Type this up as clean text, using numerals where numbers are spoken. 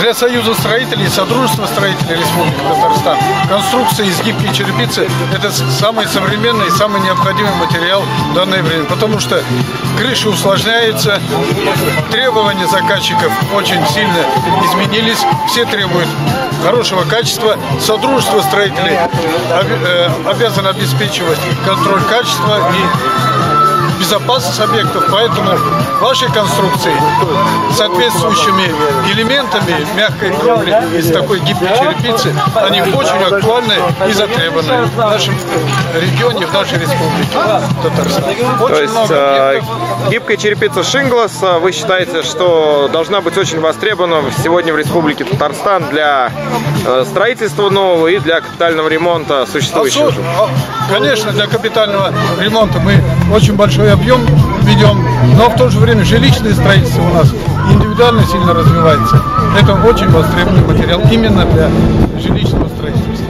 Для Союза строителей и Содружества строителей Республики Татарстан конструкция из гибкой черепицы – это самый современный и самый необходимый материал в данное время, потому что крыша усложняется, требования заказчиков очень сильно изменились, все требуют хорошего качества. Содружество строителей обязано обеспечивать контроль качества и безопасность объектов, поэтому ваши конструкции с соответствующими элементами мягкой кровли из такой гибкой черепицы, они очень актуальны и затребованы в нашем регионе, в нашей республике Татарстан. То есть гибкая черепица Шинглас, вы считаете, что должна быть очень востребована сегодня в Республике Татарстан для строительства нового и для капитального ремонта существующего? Конечно, для капитального ремонта мы очень большой объем ведем, но в то же время жилищное строительство у нас индивидуально сильно развивается. Это очень востребованный материал именно для жилищного строительства.